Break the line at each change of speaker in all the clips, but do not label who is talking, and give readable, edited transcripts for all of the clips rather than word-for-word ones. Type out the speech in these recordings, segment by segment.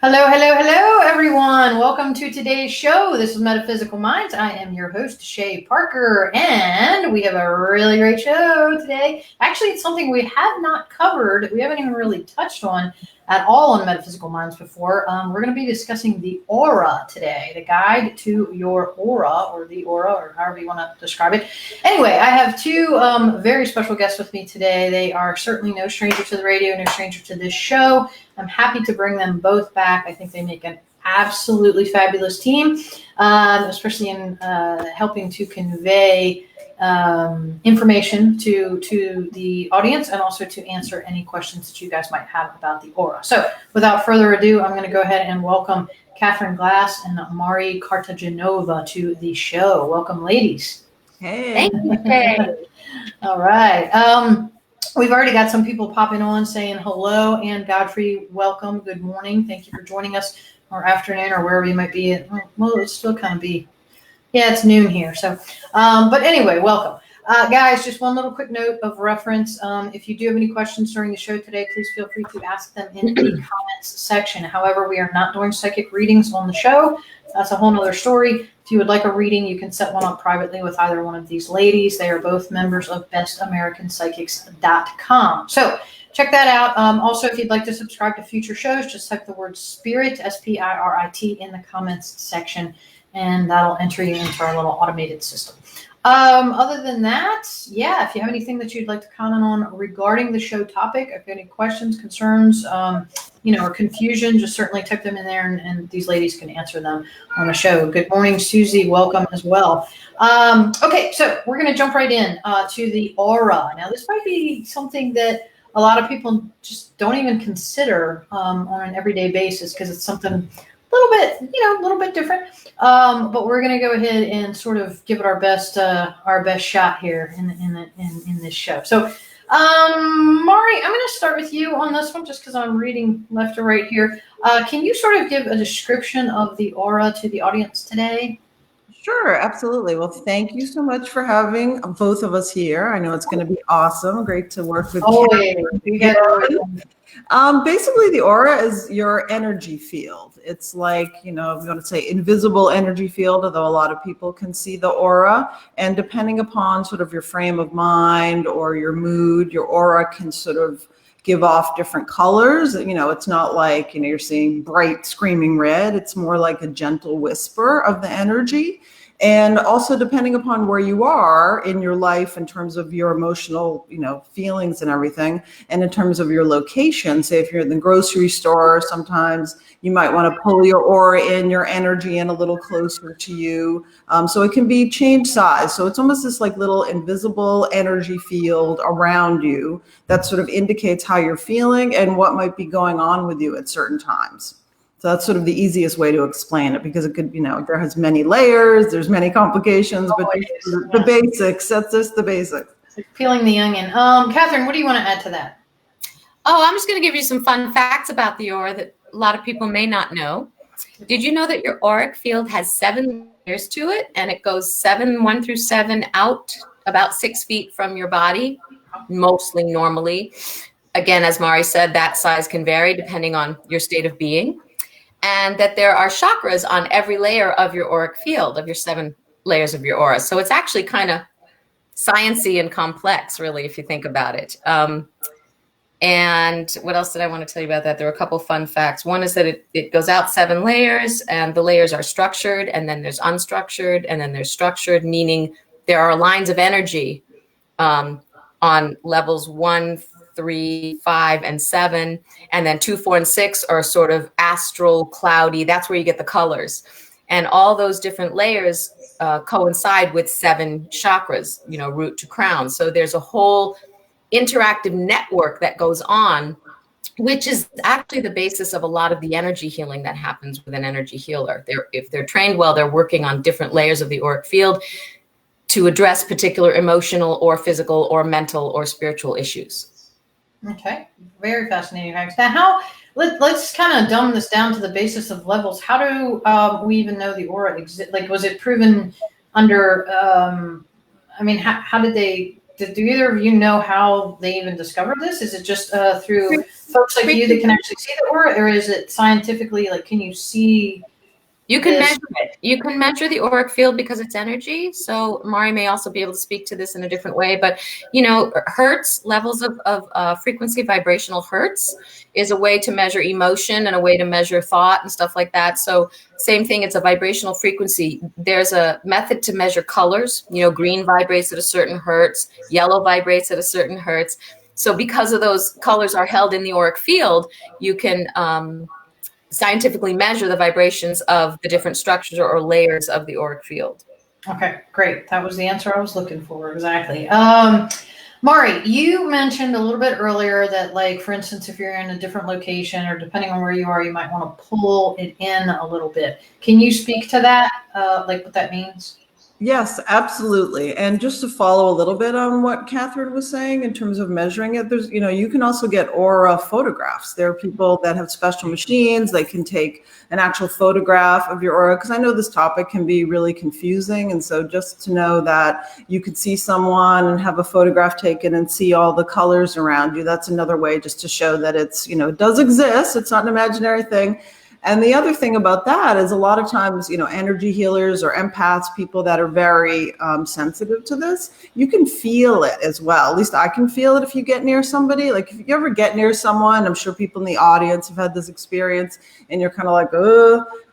Hello, hello, hello, everyone. Welcome to today's show. This is Metaphysical Minds. I am your host, Shay Parker, and we have a really great show today. Actually, it's something we have not covered. We haven't even really touched on at all on Metaphysical Minds before. We're going to be discussing the aura today, the guide to your aura, or the aura, or however you want to describe it. Anyway, I have two very special guests with me today. They are certainly no stranger to the radio, no stranger to this show. I'm happy to bring them both back. I think they make an absolutely fabulous team, especially in helping to convey information to the audience and also to answer any questions that you guys might have about the aura. So without further ado, I'm going to go ahead and welcome Katherine Glass and Mari Cartagenova to the show. Welcome, ladies.
Hey.
Thank you, Shay.
All right. We've already got some people popping on saying hello, and Godfrey, welcome. Good morning. Thank you for joining us, or afternoon, or wherever you might be. Well, it's still kind of it's noon here. So, but anyway, welcome. Guys, just one little quick note of reference. If you do have any questions during the show today, please feel free to ask them in the comments section. However, we are not doing psychic readings on the show. That's a whole nother story. If you would like a reading, you can set one up privately with either one of these ladies. They are both members of bestamericanpsychics.com. So check that out. Also, if you'd like to subscribe to future shows, just type the word SPIRIT, SPIRIT, in the comments section, and that'll enter you into our little automated system. Other than that, if you have anything that you'd like to comment on regarding the show topic, if you have any questions, concerns, or confusion, just certainly type them in there, and these ladies can answer them on the show. Good morning, Susie. Welcome as well. Okay, so we're going to jump right in to the aura. Now, this might be something that a lot of people just don't even consider on an everyday basis because it's something a little bit different. But we're going to go ahead and sort of give it our best shot here in this show. So, Mari, I'm going to start with you on this one just because I'm reading left to right here. Can you sort of give a description of the aura to the audience today?
Sure, absolutely. Well, thank you so much for having both of us here. I know it's going to be awesome. Great to work with you. Basically, the aura is your energy field. It's like, I'm going to say invisible energy field, although a lot of people can see the aura. And depending upon sort of your frame of mind or your mood, your aura can sort of give off different colors. It's not like, you're seeing bright screaming red. It's more like a gentle whisper of the energy. And also depending upon where you are in your life in terms of your emotional, feelings and everything, and in terms of your location, say if you're in the grocery store, sometimes you might want to pull your aura in, your energy in a little closer to you. So it can be change size. So it's almost this like little invisible energy field around you that sort of indicates how you're feeling and what might be going on with you at certain times. So that's sort of the easiest way to explain it, because it could, there has many layers, there's many complications, but the basics, that's just the basics.
It's like peeling the onion. Katherine, what do you want to add to that?
Oh, I'm just going to give you some fun facts about the aura that a lot of people may not know. Did you know that your auric field has 7 layers to it, and it goes 1 through 7 out about 6 feet from your body, mostly normally. Again, as Mari said, that size can vary depending on your state of being. And that there are chakras on every layer of your auric field, of your 7 layers of your aura. So it's actually kind of sciencey and complex, really, if you think about it. And what else did I want to tell you about that? There are a couple fun facts. One is that it goes out 7 layers, and the layers are structured, and then there's unstructured, and then there's structured, meaning there are lines of energy on levels 1, 3, 5, and 7, and then 2, 4, and 6 are sort of astral, cloudy. That's where you get the colors. And all those different layers coincide with 7 chakras, root to crown. So there's a whole interactive network that goes on, which is actually the basis of a lot of the energy healing that happens with an energy healer. If they're trained well, they're working on different layers of the auric field to address particular emotional or physical or mental or spiritual issues.
Okay, very fascinating facts. Now, let's kind of dumb this down to the basis of levels. How do we even know the aura exists? Like, was it proven under? How did they do either of you know how they even discovered this? Is it just through folks like you that can actually see the aura, or is it scientifically, like, can you see?
You can measure it. You can measure the auric field because it's energy. So Mari may also be able to speak to this in a different way. But, you know, hertz, levels of frequency, vibrational hertz is a way to measure emotion and a way to measure thought and stuff like that. So same thing, it's a vibrational frequency. There's a method to measure colors. You know, green vibrates at a certain hertz, yellow vibrates at a certain hertz. So because of those colors are held in the auric field, you can scientifically measure the vibrations of the different structures or layers of the auric field.
Okay, great. That was the answer I was looking for. Exactly. Mari, you mentioned a little bit earlier that, like, for instance, if you're in a different location or depending on where you are, you might want to pull it in a little bit. Can you speak to that? Like what that means?
Yes, absolutely. And just to follow a little bit on what Katherine was saying in terms of measuring it, there's, you know, you can also get aura photographs. There are people that have special machines. They can take an actual photograph of your aura, because I know this topic can be really confusing. And so just to know that you could see someone and have a photograph taken and see all the colors around you, that's another way just to show that it's, you know, it does exist. It's not an imaginary thing. And the other thing about that is a lot of times, you know, energy healers or empaths, people that are very sensitive to this, you can feel it as well. At least I can feel it if you get near somebody. Like if you ever get near someone, I'm sure people in the audience have had this experience and you're kind of like,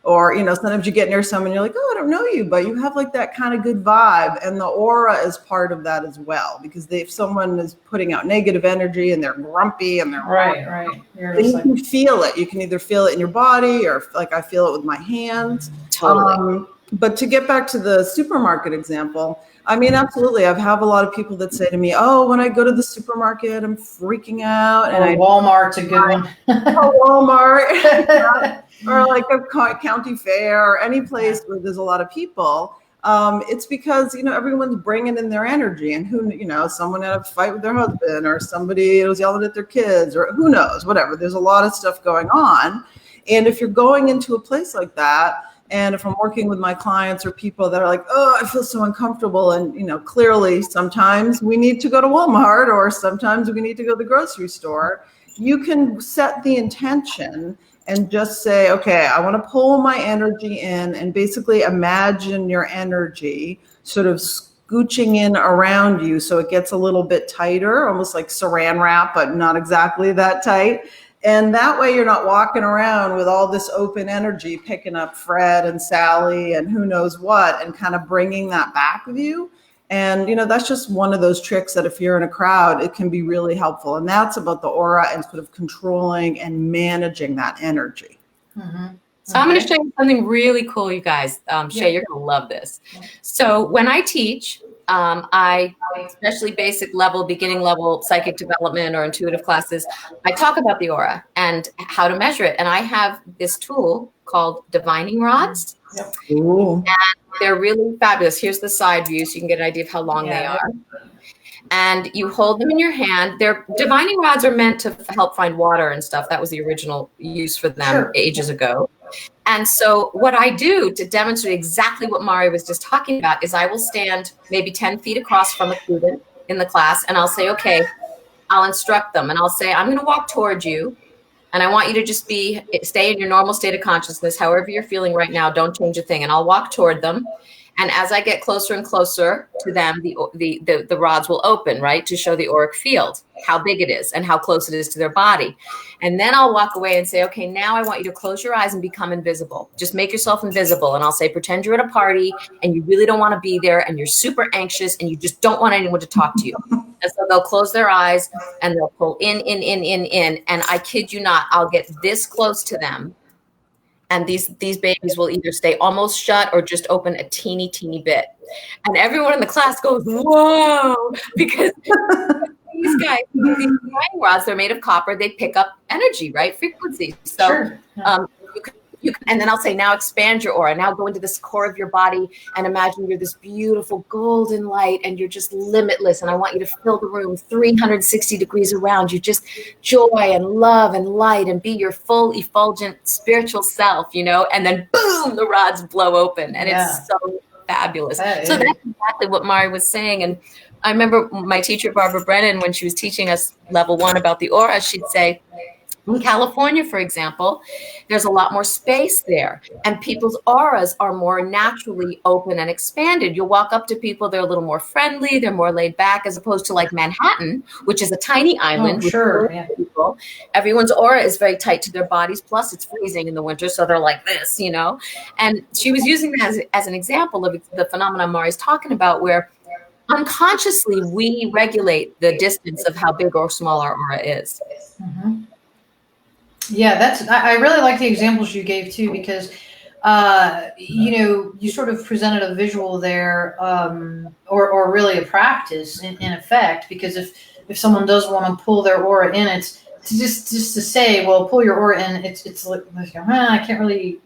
or, you know, sometimes you get near someone and you're like, oh, I don't know you, but you have like that kind of good vibe. And the aura is part of that as well, because if someone is putting out negative energy and they're grumpy and they're
right.
You can feel it. You can either feel it in your body or like I feel it with my hands.
Totally.
But to get back to the supermarket example, I mean, absolutely. I've had a lot of people that say to me, oh, when I go to the supermarket, I'm freaking out. And
Walmart's a good one.
Walmart. Or like a county fair or any place where there's a lot of people. It's because, you know, everyone's bringing in their energy, and who, you know, someone had a fight with their husband or somebody was yelling at their kids or who knows, whatever. There's a lot of stuff going on. And if you're going into a place like that, and if I'm working with my clients or people that are like, oh, I feel so uncomfortable. And, you know, clearly sometimes we need to go to Walmart or sometimes we need to go to the grocery store. You can set the intention and just say, okay, I want to pull my energy in, and basically imagine your energy sort of scooching in around you so it gets a little bit tighter, almost like saran wrap, but not exactly that tight. And that way you're not walking around with all this open energy, picking up Fred and Sally and who knows what, and kind of bringing that back with you. And, you know, that's just one of those tricks that if you're in a crowd, it can be really helpful. And that's about the aura and sort of controlling and managing that energy.
Mm-hmm.
So I'm going to show you something really cool, you guys. Shay, you're going to love this. So when I teach, I, especially basic level, beginning level psychic development or intuitive classes, I talk about the aura and how to measure it. And I have this tool called divining rods.
Yep.
Ooh.
And they're really fabulous. Here's the side view so you can get an idea of how long they are. And you hold them in your hand. Their divining rods are meant to help find water and stuff. That was the original use for them ages ago. And so what I do to demonstrate exactly what Mari was just talking about is I will stand maybe 10 feet across from a student in the class, and I'll say, okay, I'll instruct them. And I'll say, I'm going to walk towards you. And I want you to just stay in your normal state of consciousness, however you're feeling right now. Don't change a thing. And I'll walk toward them. And as I get closer and closer to them, the rods will open, right, to show the auric field, how big it is and how close it is to their body. And then I'll walk away and say, okay, now I want you to close your eyes and become invisible. Just make yourself invisible. And I'll say, pretend you're at a party and you really don't want to be there and you're super anxious and you just don't want anyone to talk to you. And so they'll close their eyes and they'll pull in. And I kid you not, I'll get this close to them. And these babies will either stay almost shut or just open a teeny bit. And everyone in the class goes, whoa, because these guys, these divining rods, they're made of copper. They pick up energy, right? Frequency. So you can, and then I'll say, now expand your aura. Now go into this core of your body and imagine you're this beautiful golden light and you're just limitless. And I want you to fill the room 360 degrees around you, just joy and love and light, and be your full effulgent spiritual self, you know, and then boom, the rods blow open and it's so fabulous. So that's exactly what Mari was saying. And I remember my teacher, Barbara Brennan, when she was teaching us level 1 about the aura, she'd say, in California, for example, there's a lot more space there, and people's auras are more naturally open and expanded. You'll walk up to people, they're a little more friendly, they're more laid back, as opposed to like Manhattan, which is a tiny island with people. Everyone's aura is very tight to their bodies, plus it's freezing in the winter, so they're like this, you know? And she was using that as an example of the phenomenon Mari's talking about, where unconsciously we regulate the distance of how big or small our aura is.
Mm-hmm. Yeah, I really like the examples you gave too, because you sort of presented a visual there, or really a practice in effect, because if someone does want to pull their aura in, it's just to say, well, pull your aura in, it's like, I can't really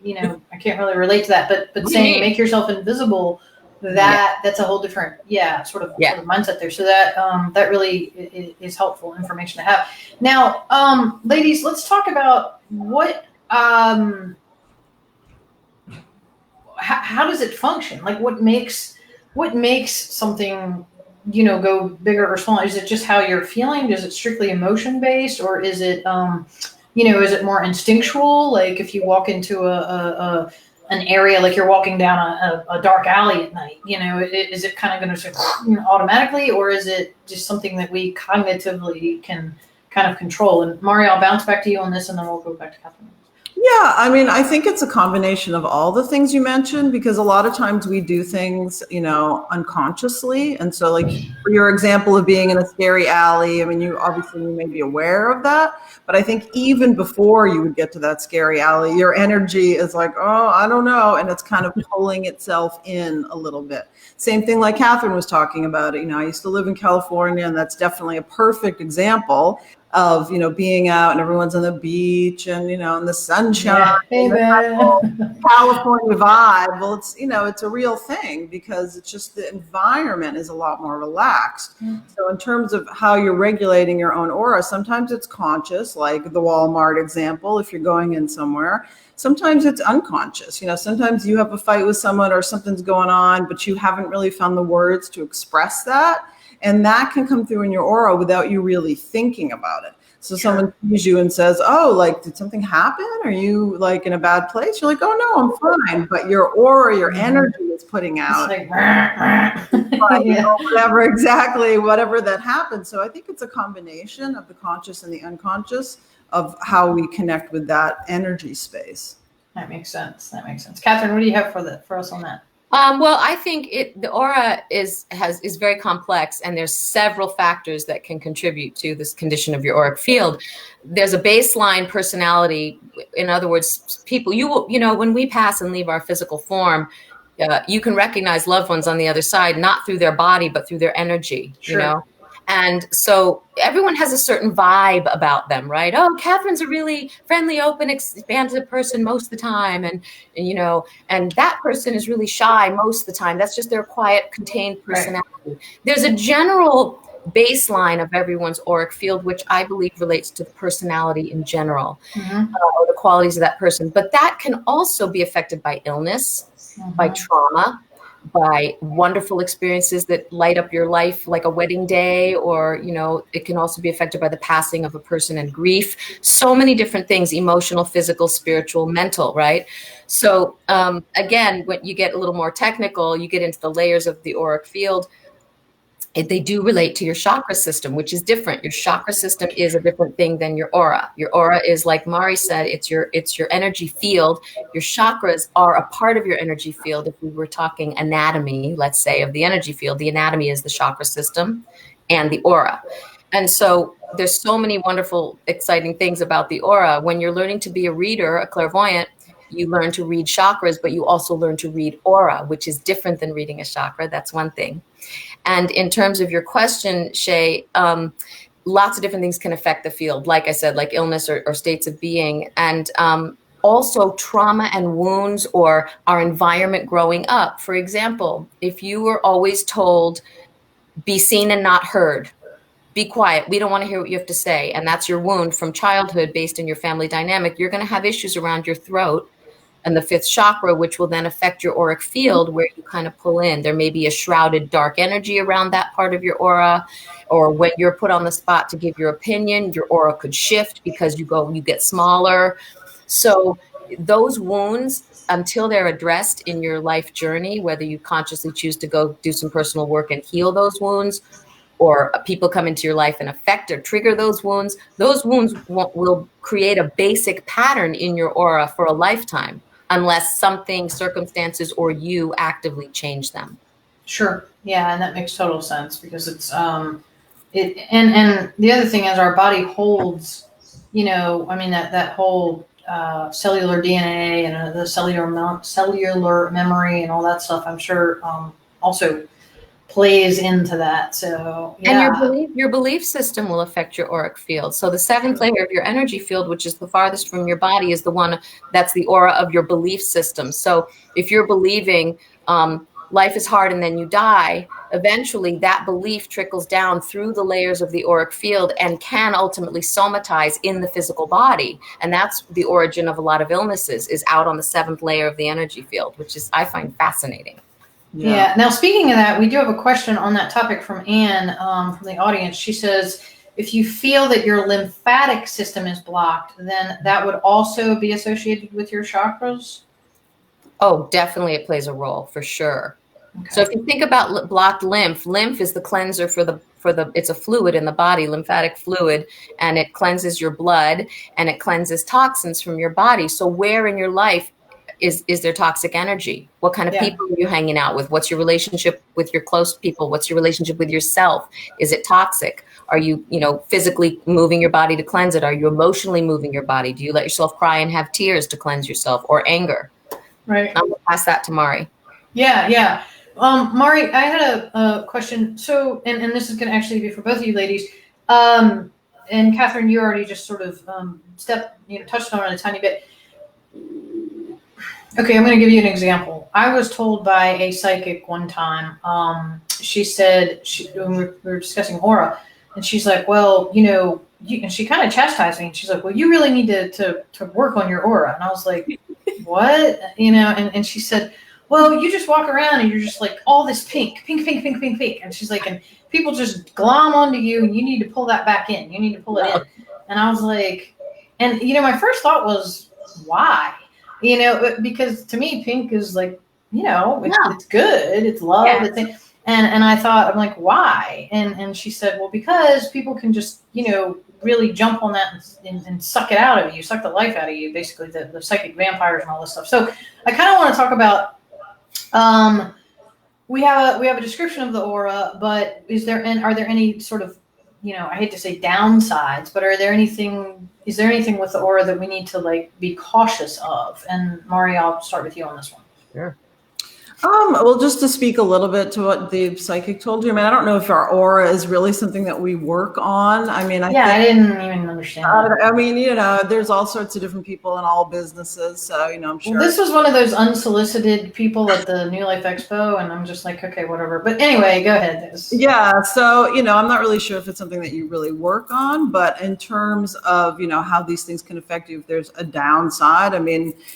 relate to that, but saying make yourself invisible, that's a whole different sort of mindset there. So that really is helpful information to have. Now, ladies, let's talk about what how does it function? Like, what makes something go bigger or smaller? Is it just how you're feeling? Is it strictly emotion based, or is it is it more instinctual? Like if you walk into an area, like you're walking down a dark alley at night, is it kind of going to say automatically, or is it just something that we cognitively can kind of control? And Mari, I'll bounce back to you on this, and then we'll go back to Katherine.
Yeah, I mean, I think it's a combination of all the things you mentioned, because a lot of times we do things, unconsciously. And so like for your example of being in a scary alley, I mean, you may be aware of that, but I think even before you would get to that scary alley, your energy is like, oh, I don't know. And it's kind of pulling itself in a little bit. Same thing like Katherine was talking about it. I used to live in California, and that's definitely a perfect example of, being out and everyone's on the beach and, in the sunshine, the California vibe. Well, it's a real thing, because it's just the environment is a lot more relaxed. So in terms of how you're regulating your own aura, sometimes it's conscious, like the Walmart example, if you're going in somewhere. Sometimes it's unconscious. Sometimes you have a fight with someone or something's going on, but you haven't really found the words to express that. And that can come through in your aura without you really thinking about it. So someone sees you and says, oh, like, did something happen? Are you like in a bad place? You're like, oh, no, I'm fine. But your aura, your energy is putting out whatever that happens. So I think it's a combination of the conscious and the unconscious of how we connect with that energy space.
That makes sense. Katherine, what do you have for us on that?
Well, I think the aura is very complex, and there's several factors that can contribute to this condition of your auric field. There's a baseline personality. In other words, people, when we pass and leave our physical form, you can recognize loved ones on the other side, not through their body, but through their energy, And so everyone has a certain vibe about them, right? Oh, Katherine's a really friendly, open, expansive person most of the time. And that person is really shy most of the time. That's just their quiet, contained personality. Right. There's a general baseline of everyone's auric field, which I believe relates to the personality in general, or the qualities of that person. But that can also be affected by illness, by trauma, by wonderful experiences that light up your life, like a wedding day, or, it can also be affected by the passing of a person and grief. So many different things: emotional, physical, spiritual, mental, right? So again, when you get a little more technical, you get into the layers of the auric field. They do relate to your chakra system, which is different. Your chakra system is a different thing than your aura. Your aura is, like Mari said, it's your energy field. Your chakras are a part of your energy field. If we were talking anatomy, let's say, of the energy field, the anatomy is the chakra system and the aura. And so there's so many wonderful, exciting things about the aura. When you're learning to be a reader, a clairvoyant, you learn to read chakras, but you also learn to read aura, which is different than reading a chakra. That's one thing. And in terms of your question, Shay, lots of different things can affect the field. Like I said, like illness or states of being. And also trauma and wounds, or our environment growing up. For example, if you were always told, be seen and not heard, be quiet, we don't want to hear what you have to say, and that's your wound from childhood based in your family dynamic, you're going to have issues around your throat and the fifth chakra, which will then affect your auric field where you kind of pull in. There may be a shrouded dark energy around that part of your aura, or when you're put on the spot to give your opinion, your aura could shift because you get smaller. So those wounds, until they're addressed in your life journey, whether you consciously choose to go do some personal work and heal those wounds, or people come into your life and affect or trigger those wounds will create a basic pattern in your aura for a lifetime, unless something, circumstances, or you actively change them.
Sure. Yeah, and that makes total sense, because it's and the other thing is our body holds, I mean, that whole cellular DNA and the cellular memory and all that stuff, I'm sure also plays into that. So yeah.
And your belief system will affect your auric field. So the seventh layer of your energy field, which is the farthest from your body, is the one that's the aura of your belief system. So if you're believing life is hard and then you die, eventually that belief trickles down through the layers of the auric field and can ultimately somatize in the physical body. And that's the origin of a lot of illnesses, is out on the seventh layer of the energy field, which is, I find, fascinating.
Yeah. Now, speaking of that, we do have a question on that topic from Anne from the audience. She says, if you feel that your lymphatic system is blocked, then that would also be associated with your chakras?
Oh, definitely it plays a role, for sure. Okay. So if you think about blocked lymph is the cleanser it's a fluid in the body, lymphatic fluid, and it cleanses your blood and it cleanses toxins from your body. So where in your life is there toxic energy? What kind of people are you hanging out with? What's your relationship with your close people? What's your relationship with yourself? Is it toxic? Are you, physically moving your bari to cleanse it? Are you emotionally moving your body? Do you let yourself cry and have tears to cleanse yourself, or anger?
Right.
I'm going to pass that to Mari.
Yeah. Mari, I had a question. So, and this is going to actually be for both of you ladies. And Katherine, you already just sort of touched on it a tiny bit. Okay, I'm going to give you an example. I was told by a psychic one time, she said, when we were discussing aura, and she's like, well, and she kind of chastised me, and she's like, well, you really need to work on your aura. And I was like, what? And she said, well, you just walk around and you're just like all this pink. And she's like, and people just glom onto you, and you need to pull that back in. You need to pull it in. And I was like, and my first thought was, why? Because to me, pink is like, it's good, it's love, and I thought, I'm like, why? And she said, well, because people can just, really jump on that and suck it out of you, suck the life out of you, basically the psychic vampires and all this stuff. So I kind of want to talk about, we have a description of the aura, but are there any sort of, I hate to say downsides, but is there anything with the aura that we need to be cautious of? And Mari, I'll start with you on this one.
Sure.
Well, just to speak a little bit to what the psychic told you, I don't know if our aura is really something that we work on. I
didn't even understand that.
There's all sorts of different people in all businesses. So, I'm sure.
Well, this was one of those unsolicited people at the New Life Expo, and I'm just like, okay, whatever. But anyway, go ahead.
Yeah. So, I'm not really sure if it's something that you really work on, but in terms of, how these things can affect you, if there's a downside,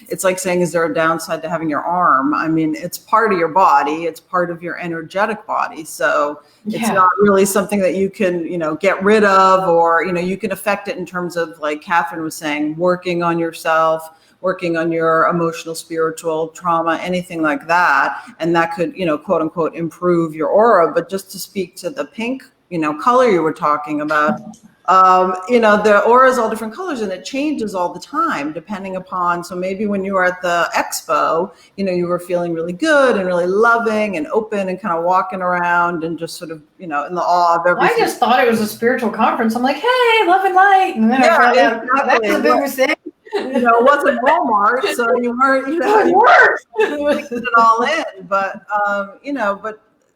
it's like saying, is there a downside to having your arm? It's part of your body, it's part of your energetic body, so it's not really something that you can get rid of, or you can affect it in terms of, like Katherine was saying, working on yourself, working on your emotional, spiritual trauma, anything like that, and that could quote unquote improve your aura. But just to speak to the pink color you were talking about, the aura is all different colors, and it changes all the time depending upon. So maybe when you were at the expo, you were feeling really good and really loving and open and kind of walking around and just sort of, in the awe of everything.
I just thought it was a spiritual conference. I'm like, hey, love and light. And then I found out that's the biggest thing.
It wasn't Walmart, so you weren't, you put it all in. But,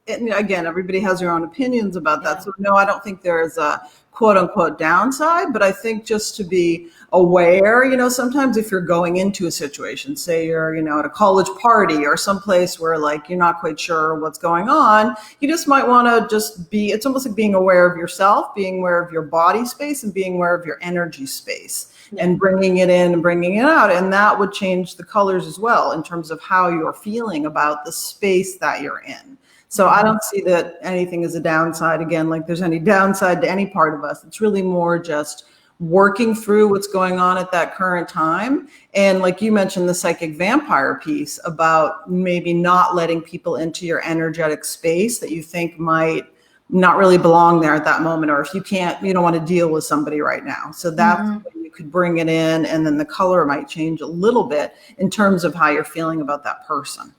again, everybody has their own opinions about that. So no, I don't think there is a quote unquote downside, but I think just to be aware, sometimes if you're going into a situation, say you're, at a college party or someplace where you're not quite sure what's going on, you just might want to just it's almost like being aware of yourself, being aware of your body space, and being aware of your energy space. and bringing it in and bringing it out. And that would change the colors as well in terms of how you're feeling about the space that you're in. So I don't see that anything is a downside, again, like there's any downside to any part of us. It's really more just working through what's going on at that current time. And like you mentioned, the psychic vampire piece about maybe not letting people into your energetic space that you think might not really belong there at that moment, or if you don't want to deal with somebody right now. So that's when you could bring it in, and then the color might change a little bit in terms of how you're feeling about that person.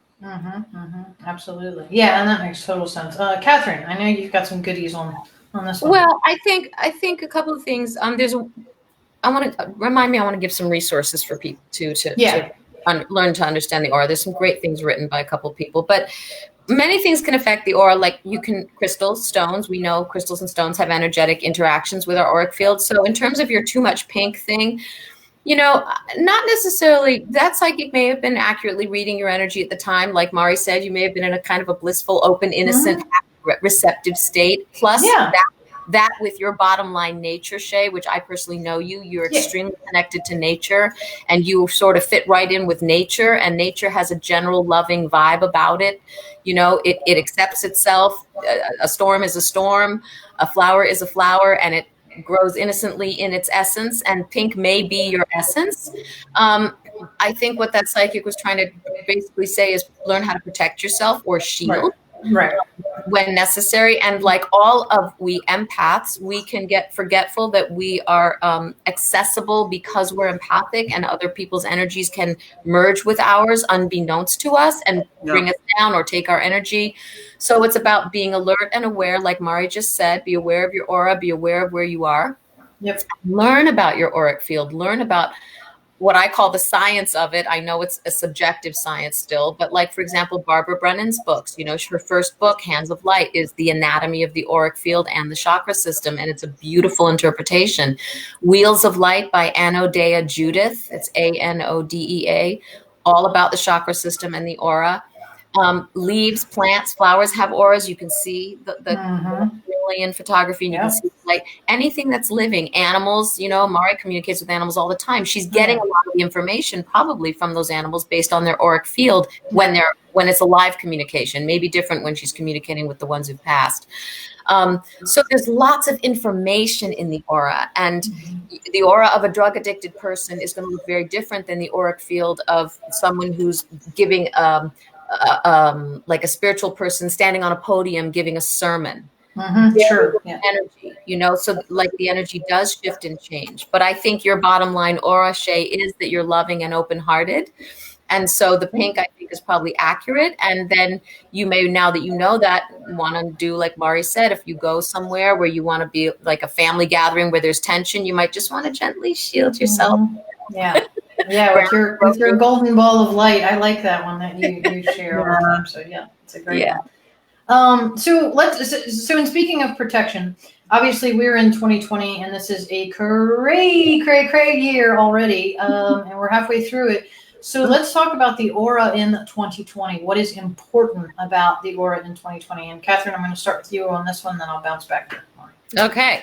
Absolutely. Yeah, and that makes total sense. Katherine, I know you've got some goodies on this one.
Well, I think a couple of things. I want to give some resources for people to learn to understand the aura. There's some great things written by a couple of people, but many things can affect the aura. Like crystals, stones. We know crystals and stones have energetic interactions with our auric field. So in terms of your too much pink thing, not necessarily. That psychic may have been accurately reading your energy at the time. Like Mari said, you may have been in a kind of a blissful, open, innocent, receptive state. Plus that with your bottom line nature, Shay, which I personally know you're extremely connected to nature, and you sort of fit right in with nature, and nature has a general loving vibe about it. It accepts itself. A storm is a storm, a flower is a flower, and it grows innocently in its essence, and pink may be your essence. I think what that psychic was trying to basically say is learn how to protect yourself or shield when necessary. And like we empaths, we can get forgetful that we are accessible because we're empathic, and other people's energies can merge with ours unbeknownst to us and bring us down or take our energy. So it's about being alert and aware, like Mari just said. Be aware of your aura, be aware of where you are. Learn about your auric field, learn about what I call the science of it. I know it's a subjective science still, but like, for example, Barbara Brennan's books, her first book, Hands of Light, is the anatomy of the auric field and the chakra system. And it's a beautiful interpretation. Wheels of Light by Anodea Judith. It's Anodea, all about the chakra system and the aura. Leaves, plants, flowers have auras. You can see the in photography, and you can see like anything that's living. Animals, Mari communicates with animals all the time. She's getting a lot of the information probably from those animals based on their auric field when it's a live communication. Maybe different when she's communicating with the ones who've passed. So there's lots of information in the aura, and the aura of a drug addicted person is going to look very different than the auric field of someone who's giving like a spiritual person standing on a podium giving a sermon. Energy, so like the energy does shift and change. But I think your bottom line aura, Shay, is that you're loving and open-hearted. And so the pink, I think, is probably accurate. And then you may, now that you know that, want to do like Mari said, if you go somewhere where you want to be like a family gathering where there's tension, you might just want to gently shield yourself.
With your golden ball of light. I like that one that you share all the time. So it's a great one. So in speaking of protection, obviously we're in 2020, and this is a cray year already, and we're halfway through it. So let's talk about the aura in 2020. What is important about the aura in 2020? And Katherine, I'm going to start with you on this one, then I'll bounce back to Mari.
Okay,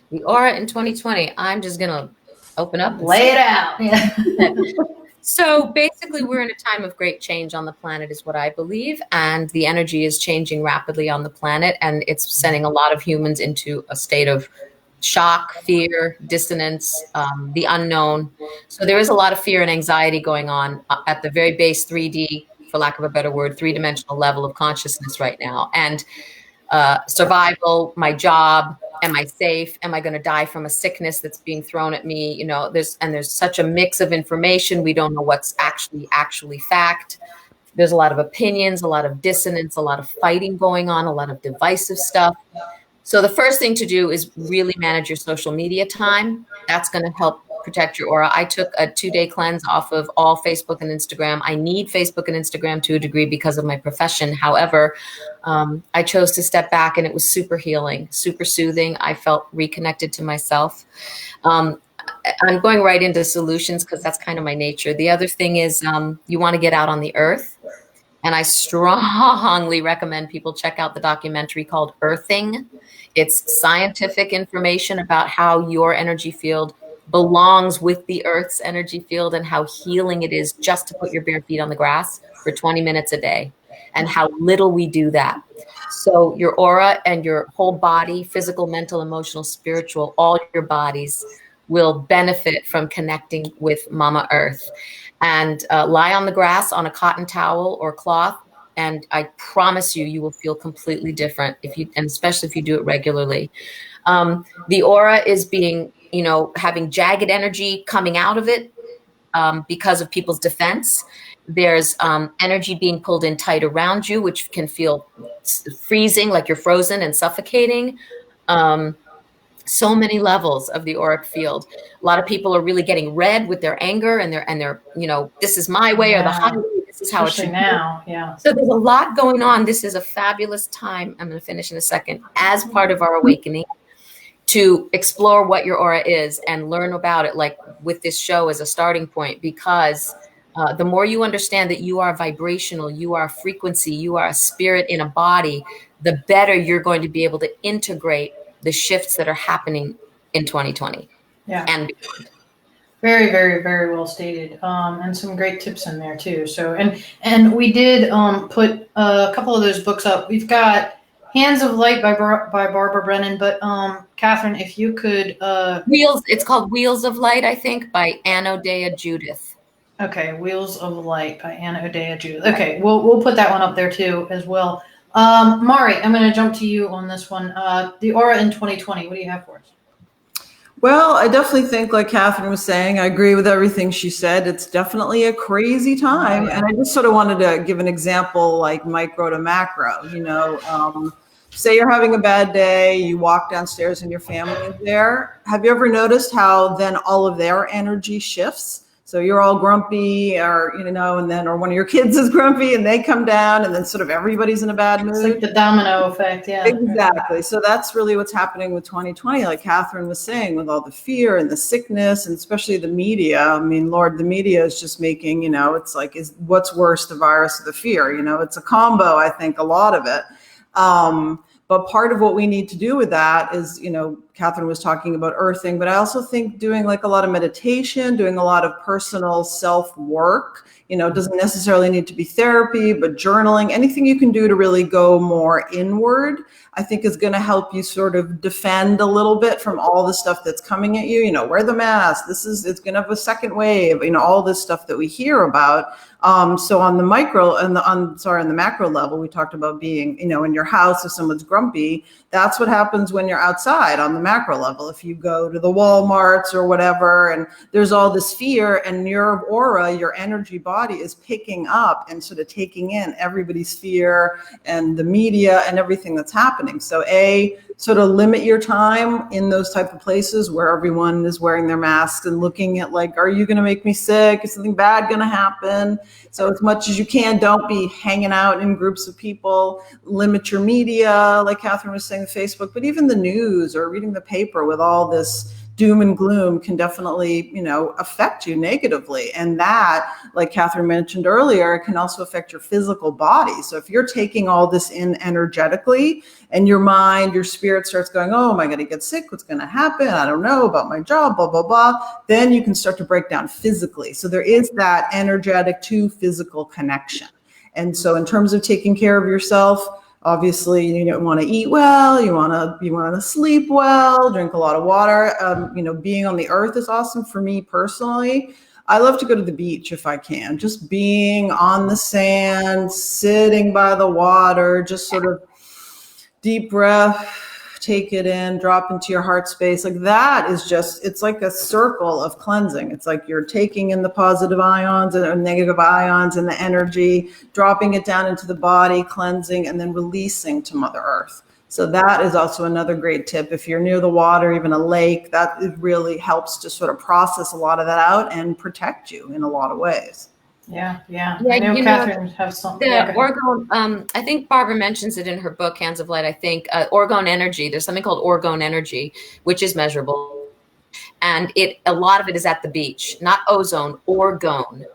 the aura in 2020. I'm just going to open up,
lay it out.
So basically, we're in a time of great change on the planet, is what I believe. And the energy is changing rapidly on the planet, and it's sending a lot of humans into a state of shock, fear, dissonance, the unknown. So there is a lot of fear and anxiety going on at the very base 3D, for lack of a better word, three-dimensional level of consciousness right now. And survival, my job, am I safe? Am I going to die from a sickness that's being thrown at me? There's such a mix of information. We don't know what's actually fact. There's a lot of opinions, a lot of dissonance, a lot of fighting going on, a lot of divisive stuff. So the first thing to do is really manage your social media time. That's going to help protect your aura. I took a 2-day cleanse off of all Facebook and Instagram. I need Facebook and Instagram to a degree because of my profession. However, I chose to step back, and it was super healing, super soothing. I felt reconnected to myself. I'm going right into solutions because that's kind of my nature. The other thing is you want to get out on the earth. And I strongly recommend people check out the documentary called Earthing. It's scientific information about how your energy field belongs with the earth's energy field, and how healing it is just to put your bare feet on the grass for 20 minutes a day, and how little we do that. So your aura and your whole body, physical, mental, emotional, spiritual, all your bodies will benefit from connecting with Mama Earth. And lie on the grass on a cotton towel or cloth, and I promise you, you will feel completely different and especially if you do it regularly. The aura is being, having jagged energy coming out of it because of people's defense. There's energy being pulled in tight around you, which can feel freezing, like you're frozen and suffocating. So many levels of the auric field. A lot of people are really getting red with their anger, and they're this is my way or the highway. This is how
Especially
it should
now. Yeah.
So there's a lot going on. This is a fabulous time. I'm going to finish in a second, as part of our awakening, to explore what your aura is and learn about it, like with this show as a starting point, because the more you understand that you are vibrational, you are frequency, you are a spirit in a body, the better you're going to be able to integrate the shifts that are happening in 2020.
Yeah.
And beyond.
Very, very, very well stated, and some great tips in there too. So, and we did put a couple of those books up. We've got Hands of Light by Barbara Brennan, but Katherine, if you could
It's called Wheels of Light, I think, by Ann O'Dea Judith.
Okay, Wheels of Light by Ann O'Dea Judith. Okay, we'll put that one up there too as well. Mari, I'm going to jump to you on this one. The aura in 2020. What do you have for us?
Well, I definitely think, like Katherine was saying, I agree with everything she said. It's definitely a crazy time. And I just sort of wanted to give an example, like micro to macro. Say you're having a bad day, you walk downstairs and your family is there. Have you ever noticed how then all of their energy shifts? So you're all grumpy, or or one of your kids is grumpy and they come down, and then sort of everybody's in a bad mood.
It's like the domino effect, yeah.
Exactly. So that's really what's happening with 2020, like Katherine was saying, with all the fear and the sickness, and especially the media. I mean, Lord, the media is just making, it's like, what's worse, the virus or the fear? It's a combo, I think, a lot of it. But part of what we need to do with that is, Katherine was talking about earthing, but I also think doing like a lot of meditation, doing a lot of personal self work. It doesn't necessarily need to be therapy, but journaling, anything you can do to really go more inward, I think is going to help you sort of defend a little bit from all the stuff that's coming at you. Wear the mask. It's going to have a second wave, all this stuff that we hear about. So on the macro level, we talked about being, in your house, if someone's grumpy, that's what happens when you're outside on the macro level. If you go to the Walmarts or whatever, and there's all this fear, and your aura, your energy body is picking up and sort of taking in everybody's fear and the media and everything that's happening. So sort of limit your time in those type of places where everyone is wearing their masks and looking at like, are you going to make me sick? Is something bad going to happen? So as much as you can, don't be hanging out in groups of people. Limit your media, like Katherine was saying, Facebook, but even the news or reading the paper with all this doom and gloom can definitely, affect you negatively. And that, like Katherine mentioned earlier, can also affect your physical body. So if you're taking all this in energetically, and your mind, your spirit starts going, oh, am I going to get sick? What's going to happen? I don't know about my job, blah, blah, blah. Then you can start to break down physically. So there is that energetic to physical connection. And so in terms of taking care of yourself, obviously, you want to eat well, you want to sleep well, drink a lot of water. Being on the earth is awesome for me personally. I love to go to the beach if I can, just being on the sand, sitting by the water, just sort of deep breath, take it in, drop into your heart space. Like that is just, it's like a circle of cleansing. It's like you're taking in the positive ions and negative ions and the energy, dropping it down into the body, cleansing, and then releasing to Mother Earth. So that is also another great tip. If you're near the water, even a lake, that really helps to sort of process a lot of that out and protect you in a lot of ways.
Yeah. I know Katherine has something.
Orgone, I think Barbara mentions it in her book, Hands of Light. I think orgone energy. There's something called orgone energy, which is measurable. and a lot of it is at the beach, not ozone, orgone.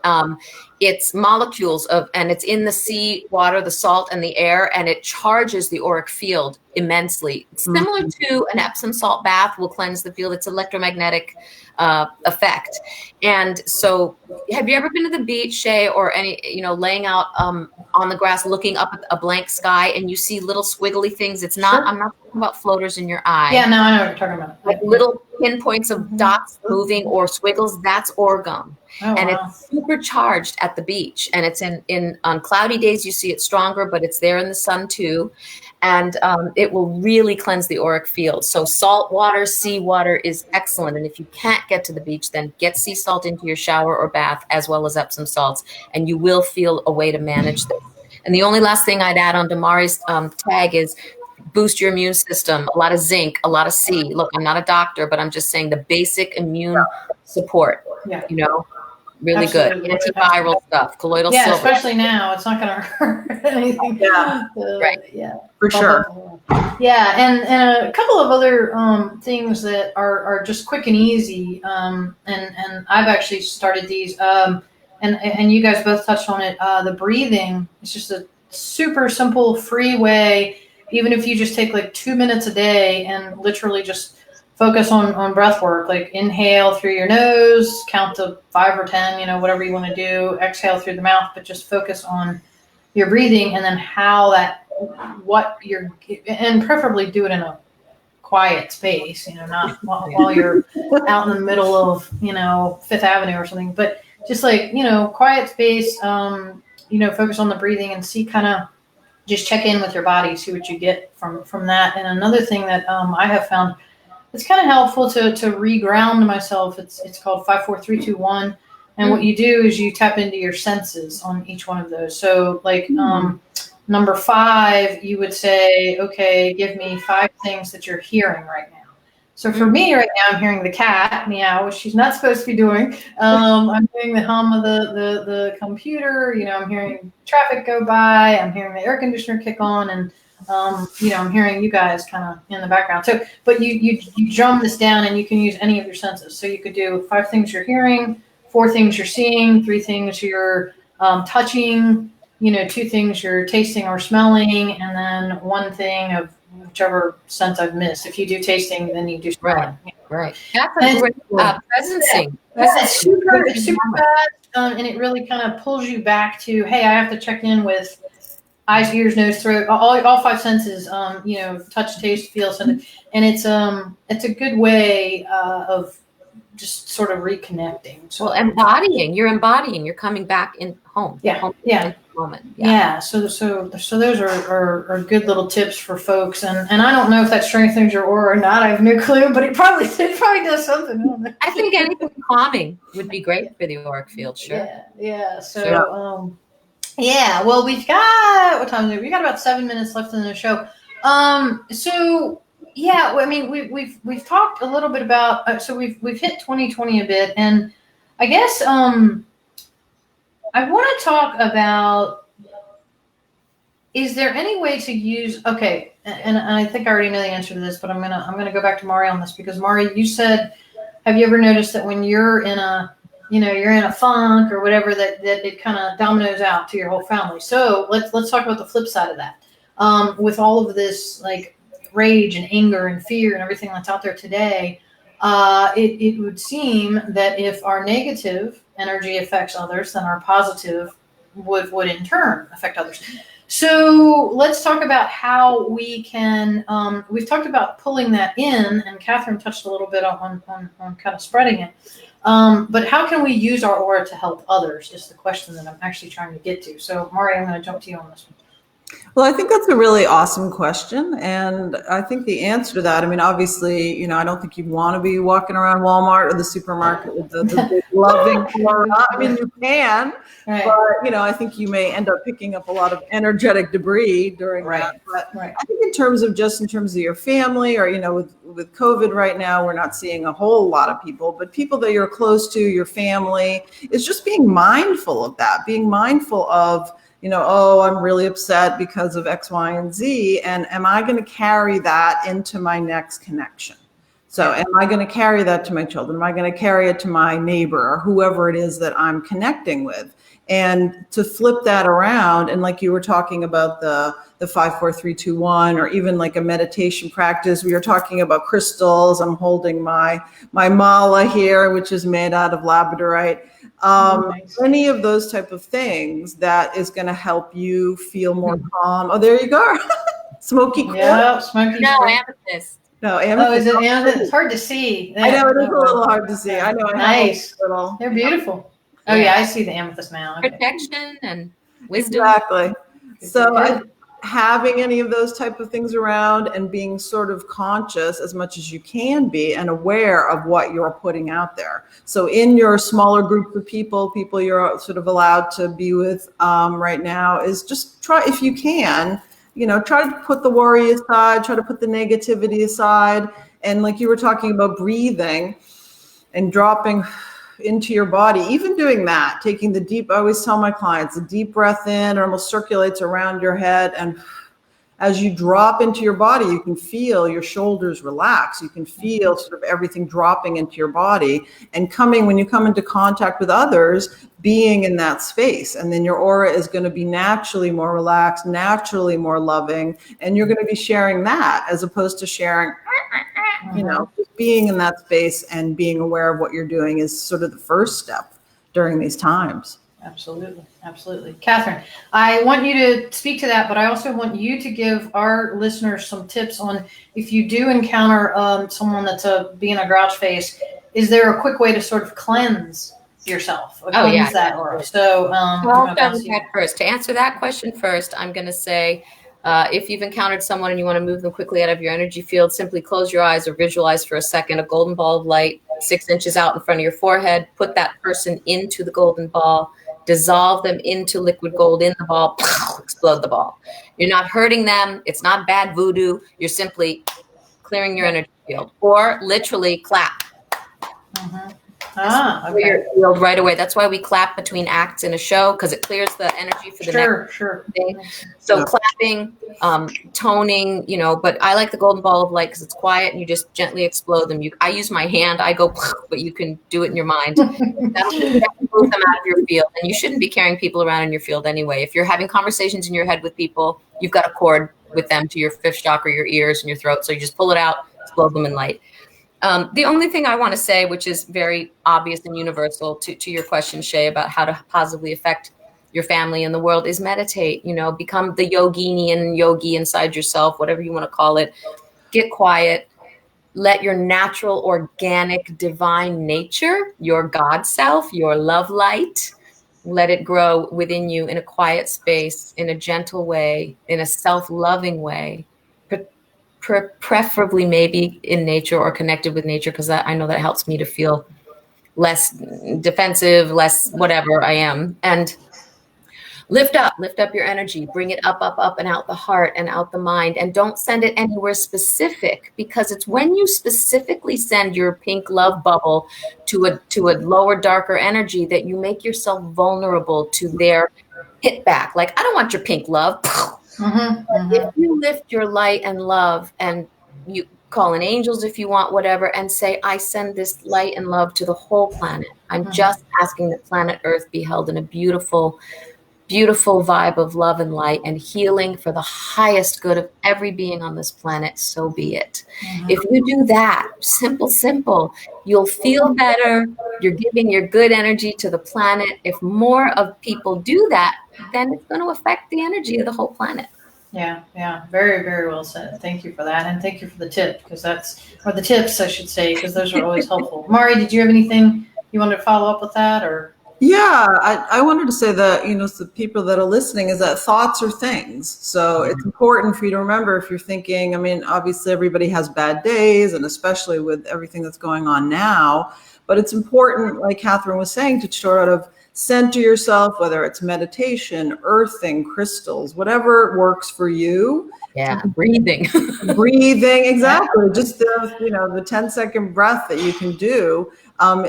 It's molecules and it's in the sea water, the salt, and the air, and it charges the auric field immensely. It's similar to an Epsom salt bath will cleanse the field. It's electromagnetic effect. And so, have you ever been to the beach, Shay, or laying out on the grass, looking up at a blank sky, and you see little squiggly things? It's not. Sure. I'm not talking about floaters in your eye.
Yeah, no, I know what you're talking about.
Like little pinpoints of dots moving or squiggles. That's orgone.
Oh,
and
wow.
It's supercharged at the beach, and it's on cloudy days you see it stronger, but it's there in the sun too, and it will really cleanse the auric field. So salt water, seawater is excellent, and if you can't get to the beach, then get sea salt into your shower or bath as well as Epsom salts, and you will feel a way to manage this. And the only last thing I'd add on Damari's tag is boost your immune system, a lot of zinc, a lot of C. Look, I'm not a doctor, but I'm just saying the basic immune support, really
Absolutely.
Good. Antiviral stuff, colloidal
silver.
silver.
Especially now, it's not going to hurt anything.
Yeah,
right.
Yeah,
for sure.
Yeah, and a couple of other things that are just quick and easy, and I've actually started these, and you guys both touched on it. The breathing is just a super simple, free way. Even if you just take like 2 minutes a day and literally just focus on breath work, like inhale through your nose, count to 5 or 10, whatever you want to do, exhale through the mouth, but just focus on your breathing and then and preferably do it in a quiet space, not while you're out in the middle of, Fifth Avenue or something, but just like, quiet space, focus on the breathing and see just check in with your body, see what you get from that. And another thing that I have found, it's kind of helpful to re-ground myself. It's called 5, 4, 3, 2, 1. And what you do is you tap into your senses on each one of those. So like number 5, you would say, okay, give me 5 things that you're hearing right now. So for me right now, I'm hearing the cat meow, which she's not supposed to be doing. I'm hearing the hum of the computer. I'm hearing traffic go by. I'm hearing the air conditioner kick on, and I'm hearing you guys kind of in the background. So, but you drum this down, and you can use any of your senses. So you could do 5 things you're hearing, 4 things you're seeing, 3 things you're touching, 2 things you're tasting or smelling, and then 1 thing of whichever sense I've missed. If you do tasting, then you do smelling.
Right. That's a great presencing.
It's super fast, and it really kind of pulls you back to, hey, I have to check in with eyes, ears, nose, throat, all 5 senses. Touch, taste, feel, and it's a good way of just sort of reconnecting. So,
you're coming back in home.
Yeah.
Home
Yeah.
Moment.
Yeah. So those are good little tips for folks. And I don't know if that strengthens your aura or not. I have no clue, but it probably does something.
I think anything calming would be great for the auric field. Sure.
Yeah. So, well, we've got, what time is it? We got about 7 minutes left in the show. So yeah, I mean, we've talked a little bit about, so we've hit 2020 a bit, and I guess, I want to talk about, is there any way to use, okay, and I think I already know the answer to this, but I'm gonna go back to Mari on this, because Mari, you said, have you ever noticed that when you're in a funk or whatever, that it kind of dominoes out to your whole family? So let's talk about the flip side of that. With all of this like rage and anger and fear and everything that's out there today, it would seem that if our negative energy affects others, then our positive would in turn affect others. So let's talk about how we can, we've talked about pulling that in, and Katherine touched a little bit on kind of spreading it. But how can we use our aura to help others is the question that I'm actually trying to get to. So Mari, I'm going to jump to you on this one.
Well, I think that's a really awesome question. And I think the answer to that, I mean, obviously, I don't think you'd want to be walking around Walmart or the supermarket with the big loving aura. I mean, you can,
right.
But, I think you may end up picking up a lot of energetic debris during that. But I think in terms of your family or, with COVID right now, we're not seeing a whole lot of people, but people that you're close to, your family, is just being mindful of that, being mindful of, I'm really upset because of X, Y, and Z. And am I going to carry that into my next connection? So am I going to carry that to my children? Am I going to carry it to my neighbor or whoever it is that I'm connecting with? And to flip that around, and like you were talking about the 5, 4, 3, 2, 1, or even like a meditation practice, we were talking about crystals. I'm holding my mala here, which is made out of labradorite.
Nice.
Any of those type of things that is going to help you feel more calm. Oh, there you go. Smoky quartz.
Yeah, smoky.
No,
quartz.
amethyst.
No,
Oh,
amethyst.
is it amethyst? It's hard to see.
I know it is a little hard to see. I know. I
Nice.
have a little.
They're beautiful. Oh yeah, I see the amethyst now. Okay.
Protection and wisdom.
Exactly. So
Good.
having any of those type of things around and being sort of conscious as much as you can be and aware of what you're putting out there. So in your smaller group of people you're sort of allowed to be with right now, is just try, if you can, try to put the worry aside, try to put the negativity aside. And like you were talking about breathing and dropping into your body, even doing that, taking the deep, I always tell my clients, a deep breath in, it almost circulates around your head. And as you drop into your body, you can feel your shoulders relax. You can feel sort of everything dropping into your body and when you come into contact with others, being in that space. And then your aura is going to be naturally more relaxed, naturally more loving. And you're going to be sharing that as opposed to sharing, being in that space and being aware of what you're doing is sort of the first step during these times.
Absolutely. Absolutely. Katherine, I want you to speak to that, but I also want you to give our listeners some tips on if you do encounter someone that's being a grouch face, is there a quick way to sort of cleanse yourself? Cleanse that aura. So,
I'll start with that first. To answer that question first, I'm going to say, if you've encountered someone and you want to move them quickly out of your energy field, simply close your eyes or visualize for a second a golden ball of light 6 inches out in front of your forehead. Put that person into the golden ball, dissolve them into liquid gold in the ball, explode the ball. You're not hurting them. It's not bad voodoo. You're simply clearing your energy field, or literally clap.
Okay.
Your field right away. That's why we clap between acts in a show, because it clears the energy for the next thing. So clapping, toning, but I like the golden ball of light because it's quiet and you just gently explode them. I use my hand, I go, but you can do it in your mind. That'll move them out of your field. And you shouldn't be carrying people around in your field anyway. If you're having conversations in your head with people, you've got a cord with them to your fifth chakra, your ears and your throat. So you just pull it out, explode them in light. The only thing I want to say, which is very obvious and universal to your question, Shay, about how to positively affect your family and the world, is meditate. Become the yogini and yogi inside yourself, whatever you want to call it. Get quiet. Let your natural, organic, divine nature, your God self, your love light, let it grow within you in a quiet space, in a gentle way, in a self-loving way. Preferably maybe in nature or connected with nature, because I know that helps me to feel less defensive, less whatever I am. And lift up your energy, bring it up and out the heart and out the mind, and don't send it anywhere specific, because it's when you specifically send your pink love bubble to a lower, darker energy that you make yourself vulnerable to their hit back. Like, I don't want your pink love. If you lift your light and love, and you call in angels if you want, whatever, and say, I send this light and love to the whole planet. I'm just asking that planet Earth be held in a beautiful, beautiful vibe of love and light and healing for the highest good of every being on this planet. So be it. If you do that, simple, you'll feel better. You're giving your good energy to the planet. If more of people do that, then it's going to affect the energy of the whole planet.
Yeah. Very, very well said. Thank you for that. And thank you for the tip, or the tips, I should say, because those are always helpful. Mari, did you have anything you wanted to follow up with that, or?
Yeah, I wanted to say that, the people that are listening, is that thoughts are things. So it's important for you to remember, if you're thinking, obviously everybody has bad days, and especially with everything that's going on now, but it's important, like Katherine was saying, to sort of center yourself, whether it's meditation, earthing, crystals, whatever works for you.
Yeah, breathing.
Breathing, exactly. Just the, the 10-second breath that you can do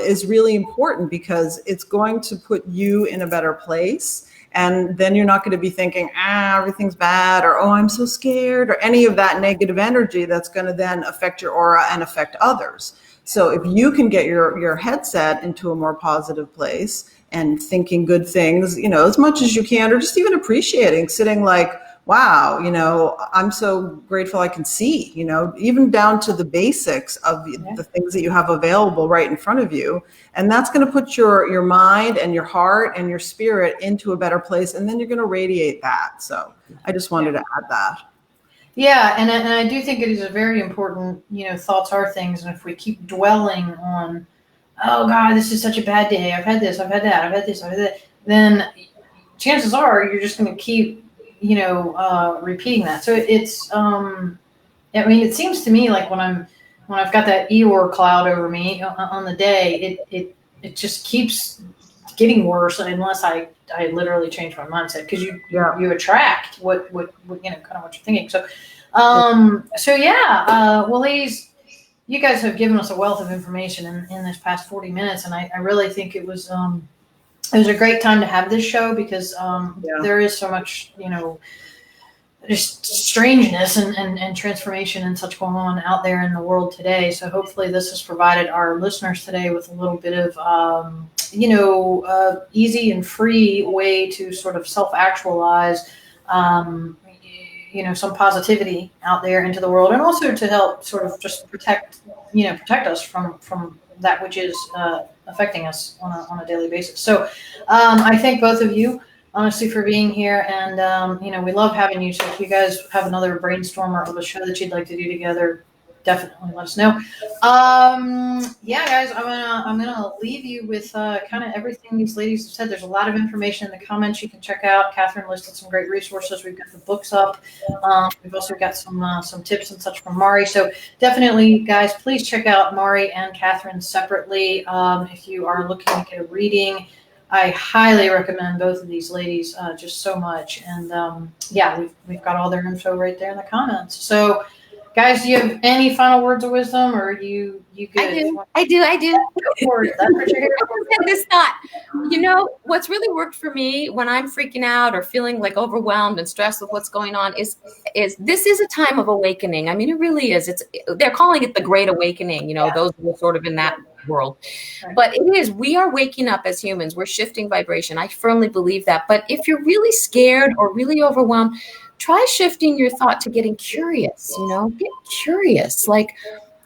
is really important, because it's going to put you in a better place. And then you're not going to be thinking, everything's bad, or, oh, I'm so scared, or any of that negative energy that's going to then affect your aura and affect others. So if you can get your headset into a more positive place and thinking good things, as much as you can, or just even appreciating, sitting like, wow, I'm so grateful I can see, even down to the basics of the things that you have available right in front of you. And that's going to put your mind and your heart and your spirit into a better place. And then you're going to radiate that. So I just wanted to add that.
Yeah, and I do think it is a very important, thoughts are things. And if we keep dwelling on, oh, God, this is such a bad day, I've had this, I've had that, I've had this, I've had that, then chances are you're just going to keep, repeating that. So it's, it seems to me like when I've got that Eeyore cloud over me on the day, it just keeps getting worse unless I literally change my mindset, because you attract what kind of what you're thinking. So, well, ladies, you guys have given us a wealth of information in this past 40 minutes, and I really think it was a great time to have this show, because there is so much, just strangeness and transformation and such going on out there in the world today. So hopefully this has provided our listeners today with a little bit of, easy and free way to sort of self-actualize, some positivity out there into the world, and also to help sort of just protect us from that which is affecting us on a daily basis. So I thank both of you, honestly, for being here. And, we love having you. So if you guys have another brainstormer of a show that you'd like to do together, definitely let us know. Guys, I'm gonna leave you with kind of everything these ladies have said. There's a lot of information in the comments you can check out. Katherine listed some great resources. We've got the books up. We've also got some tips and such from Mari. So definitely, guys, please check out Mari and Katherine separately. If you are looking to get a reading, I highly recommend both of these ladies just so much. And we've got all their info right there in the comments. So, guys, do you have any final words of wisdom, or are you good?
I do.
Go for it. That's what you're here for.
This thought, what's really worked for me when I'm freaking out or feeling like overwhelmed and stressed with what's going on is this is a time of awakening. I mean, it really is. They're calling it the Great Awakening. Those who are sort of in that world, right. But it is. We are waking up as humans. We're shifting vibration. I firmly believe that. But if you're really scared or really overwhelmed, try shifting your thought to getting curious. Get curious.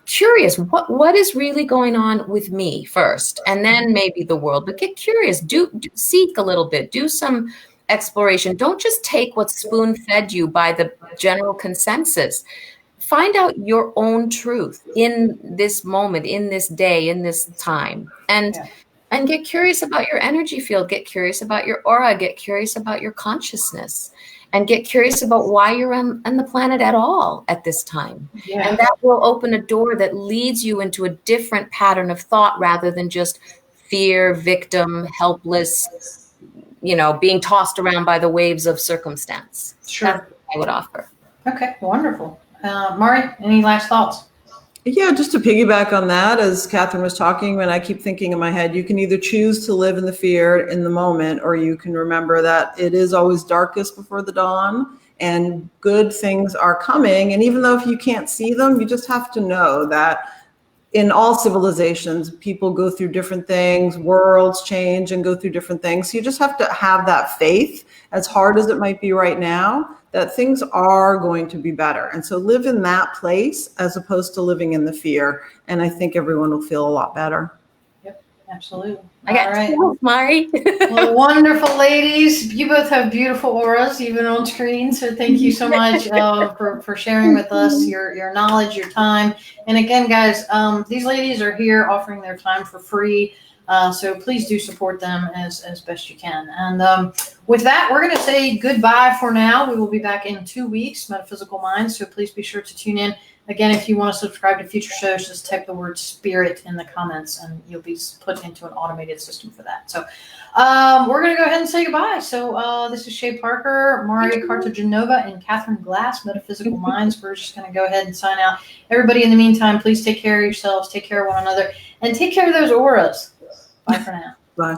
Curious, what is really going on with me first, and then maybe the world. But get curious, do seek a little bit, do some exploration. Don't just take what's spoon fed you by the general consensus. Find out your own truth in this moment, in this day, in this time, and get curious about your energy field. Get curious about your aura. Get curious about your consciousness. And get curious about why you're on the planet at all at this time. Yeah. And that will open a door that leads you into a different pattern of thought, rather than just fear, victim, helpless, being tossed around by the waves of circumstance.
Sure.
That's what I would offer.
Okay, wonderful. Mari, any last thoughts?
Yeah, just to piggyback on that, as Katherine was talking, when I keep thinking in my head, you can either choose to live in the fear in the moment, or you can remember that it is always darkest before the dawn, and good things are coming. And even though if you can't see them, you just have to know that in all civilizations, people go through different things, worlds change and go through different things. So you just have to have that faith, as hard as it might be right now, that things are going to be better. And so live in that place as opposed to living in the fear. And I think everyone will feel a lot better.
Yep, absolutely.
I got you, Mari.
Well, wonderful, ladies. You both have beautiful auras, even on screen. So thank you so much for sharing with us your knowledge, your time. And again, guys, these ladies are here offering their time for free. So please do support them as best you can. And With that, we're going to say goodbye for now. We will be back in 2 weeks, Metaphysical Minds. So please be sure to tune in. Again, if you want to subscribe to future shows, just type the word spirit in the comments and you'll be put into an automated system for that. So we're going to go ahead and say goodbye. So this is Shay Parker, Mari Cartagenova, and Katherine Glass, Metaphysical Minds. We're just going to go ahead and sign out. Everybody in the meantime, please take care of yourselves, take care of one another, and take care of those auras. Bye for now.
Bye.